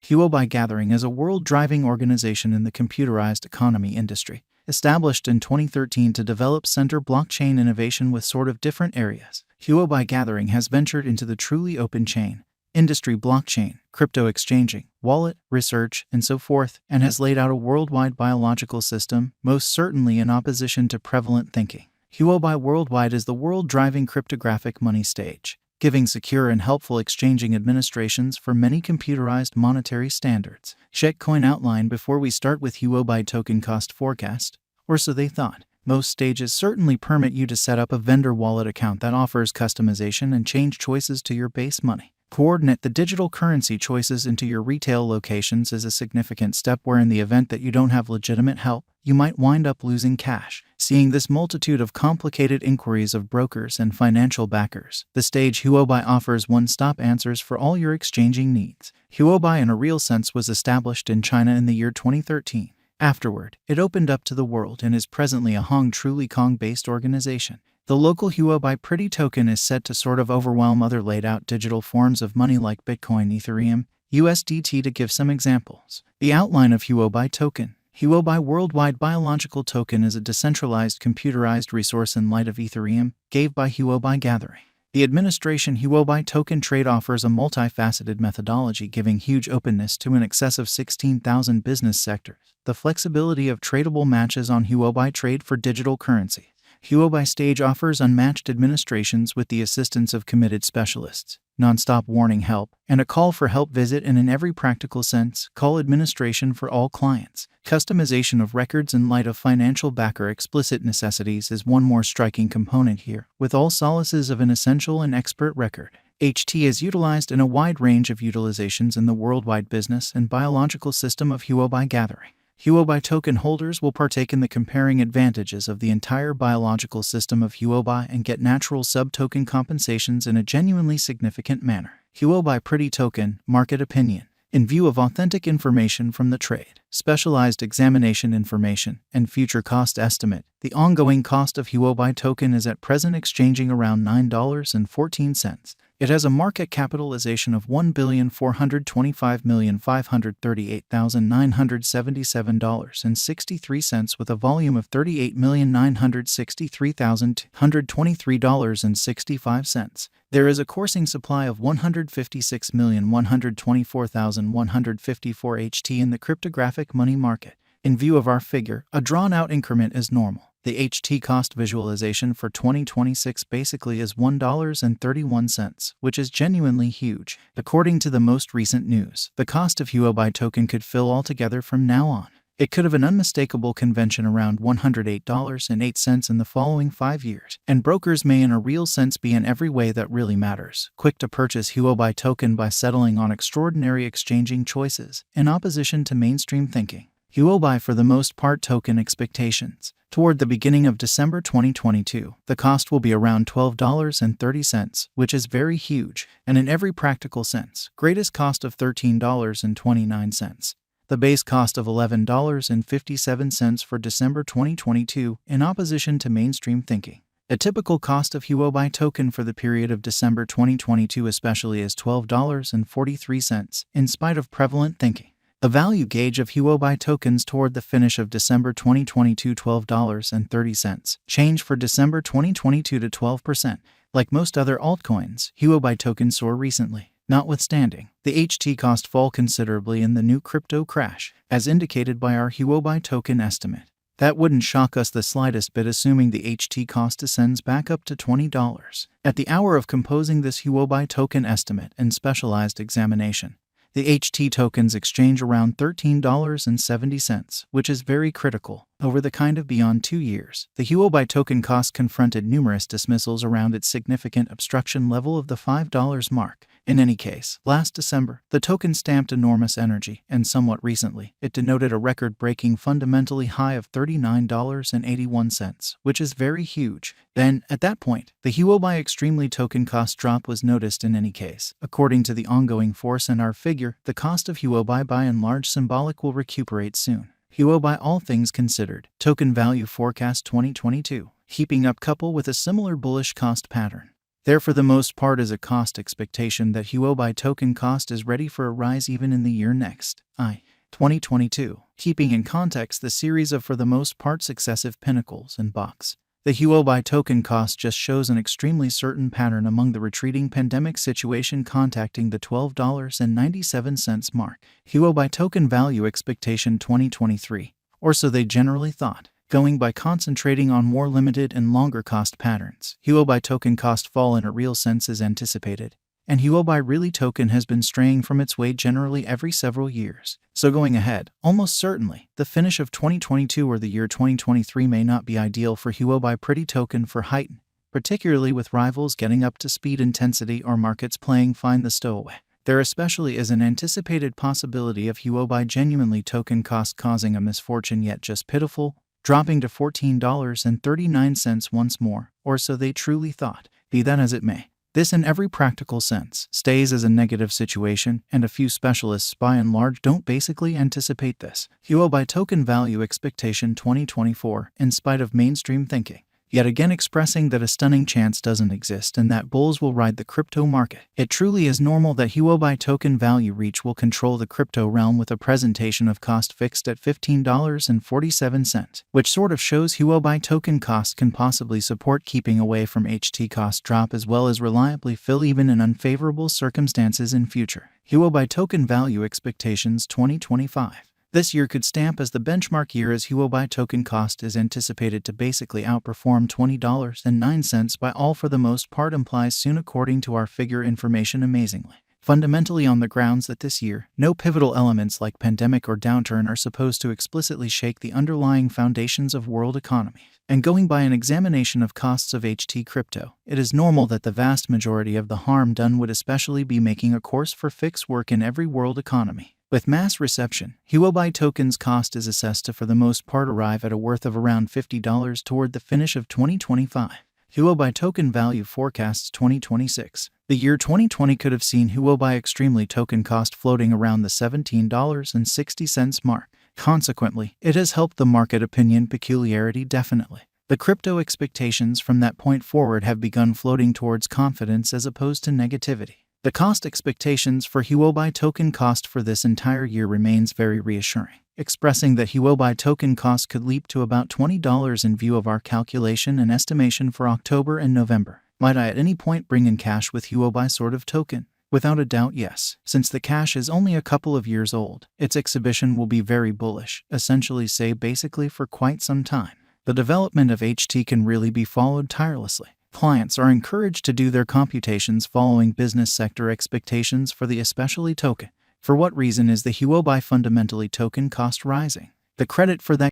Huobi Gathering is a world-driving organization in the computerized economy industry, established in 2013 to develop center blockchain innovation with sort of different areas. Huobi Gathering has ventured into the truly open chain, industry blockchain, crypto exchanging, wallet, research, and so forth, and has laid out a worldwide biological system, most certainly in opposition to prevalent thinking. Huobi Worldwide is the world-driving cryptographic money stage, giving secure and helpful exchanging administrations for many computerized monetary standards. Shitcoin outline before we start with Huobi token cost forecast, or so they thought. Most stages certainly permit you to set up a vendor wallet account that offers customization and change choices to your base money. Coordinate the digital currency choices into your retail locations is a significant step where in the event that you don't have legitimate help, you might wind up losing cash. Seeing this multitude of complicated inquiries of brokers and financial backers, the stage Huobi offers one-stop answers for all your exchanging needs. Huobi in a real sense was established in China in the year 2013. Afterward, it opened up to the world and is presently a truly Kong-based organization. The local Huobi Pretty token is said to sort of overwhelm other laid-out digital forms of money like Bitcoin, Ethereum, USDT to give some examples. The outline of Huobi token. Huobi Worldwide Biological Token is a decentralized computerized resource in light of Ethereum, gave by Huobi Gathering. The administration Huobi token trade offers a multifaceted methodology giving huge openness to an excess of 16,000 business sectors. The flexibility of tradable matches on Huobi trade for digital currency. Huobi stage offers unmatched administrations with the assistance of committed specialists, non-stop warning help, and a call for help visit and in every practical sense, call administration for all clients. Customization of records in light of financial backer explicit necessities is one more striking component here, with all solaces of an essential and expert record. HT is utilized in a wide range of utilizations in the worldwide business and biological system of Huobi Gathering. Huobi token holders will partake in the comparing advantages of the entire biological system of Huobi and get natural sub-token compensations in a genuinely significant manner. Huobi Pretty token, market opinion. In view of authentic information from the trade, specialized examination information, and future cost estimate, the ongoing cost of Huobi token is at present exchanging around $9.14. It has a market capitalization of $1,425,538,977.63 with a volume of $38,963,223.65. There is a coursing supply of 156,124,154 HT in the cryptographic money market. In view of our figure, a drawn-out increment is normal. The HT cost visualization for 2026 basically is $1.31, which is genuinely huge. According to the most recent news, the cost of Huobi token could fill altogether from now on. It could have an unmistakable convention around $108.08 in the following 5 years, and brokers may in a real sense be in every way that really matters, quick to purchase Huobi token by settling on extraordinary exchanging choices, in opposition to mainstream thinking. Huobi for the most part token expectations. Toward the beginning of December 2022, the cost will be around $12.30, which is very huge, and in every practical sense, greatest cost of $13.29. The base cost of $11.57 for December 2022, in opposition to mainstream thinking. A typical cost of Huobi token for the period of December 2022 especially is $12.43, in spite of prevalent thinking. The value gauge of Huobi tokens toward the finish of December 2022 $12.30, change for December 2022 to 12%. Like most other altcoins, Huobi tokens soar recently. Notwithstanding, the HT cost fall considerably in the new crypto crash, as indicated by our Huobi token estimate. That wouldn't shock us the slightest bit assuming the HT cost descends back up to $20. At the hour of composing this Huobi token estimate and specialized examination, the HT tokens exchange around $13.70, which is very critical. Over the kind of beyond 2 years, the Huobi token cost confronted numerous dismissals around its significant obstruction level of the $5 mark. In any case, last December, the token stamped enormous energy, and somewhat recently, it denoted a record-breaking fundamentally high of $39.81, which is very huge. Then, at that point, the Huobi extremely token cost drop was noticed in any case. According to the ongoing force and our figure, the cost of Huobi by and large symbolic will recuperate soon. Huobi all things considered, token value forecast 2022, heaping up couple with a similar bullish cost pattern. There for the most part is a cost expectation that Huobi token cost is ready for a rise even in the year next, 2022, keeping in context the series of for the most part successive pinnacles and bucks. The Huobi token cost just shows an extremely certain pattern among the retreating pandemic situation contacting the $12.97 mark. Huobi token value expectation 2023, or so they generally thought. Going by concentrating on more limited and longer cost patterns, Huobi token cost fall in a real sense is anticipated, and Huobi really token has been straying from its way generally every several years. So going ahead, almost certainly, the finish of 2022 or the year 2023 may not be ideal for Huobi pretty token for heighten, particularly with rivals getting up to speed intensity or markets playing find the stowaway. There especially is an anticipated possibility of Huobi genuinely token cost causing a misfortune yet just pitiful, dropping to $14.39 once more, or so they truly thought. Be that as it may, this in every practical sense stays as a negative situation, and a few specialists by and large don't basically anticipate this. Huobi token value expectation 2024, in spite of mainstream thinking, yet again expressing that a stunning chance doesn't exist and that bulls will ride the crypto market. It truly is normal that Huobi token value reach will control the crypto realm with a presentation of cost fixed at $15.47, which sort of shows Huobi token cost can possibly support keeping away from HT cost drop as well as reliably fill even in unfavorable circumstances in future. Huobi token value expectations 2025. This year could stamp as the benchmark year as Huobi token cost is anticipated to basically outperform $20.09 by all for the most part implies soon according to our figure information amazingly. Fundamentally on the grounds that this year, no pivotal elements like pandemic or downturn are supposed to explicitly shake the underlying foundations of world economy. And going by an examination of costs of HT crypto, it is normal that the vast majority of the harm done would especially be making a course for fixed work in every world economy. With mass reception, Huobi tokens cost is assessed to for the most part arrive at a worth of around $50 toward the finish of 2025. Huobi token value forecasts 2026. The year 2020 could have seen Huobi extremely token cost floating around the $17.60 mark. Consequently, it has helped the market opinion peculiarity definitely. The crypto expectations from that point forward have begun floating towards confidence as opposed to negativity. The cost expectations for Huobi token cost for this entire year remains very reassuring, expressing that Huobi token cost could leap to about $20 in view of our calculation and estimation for October and November. Might I at any point bring in cash with Huobi sort of token? Without a doubt, yes. Since the cash is only a couple of years old, its exhibition will be very bullish, essentially say basically for quite some time. The development of HT can really be followed tirelessly. Clients are encouraged to do their computations following business sector expectations for the especially token. For what reason is the Huobi fundamentally token cost rising? The credit for that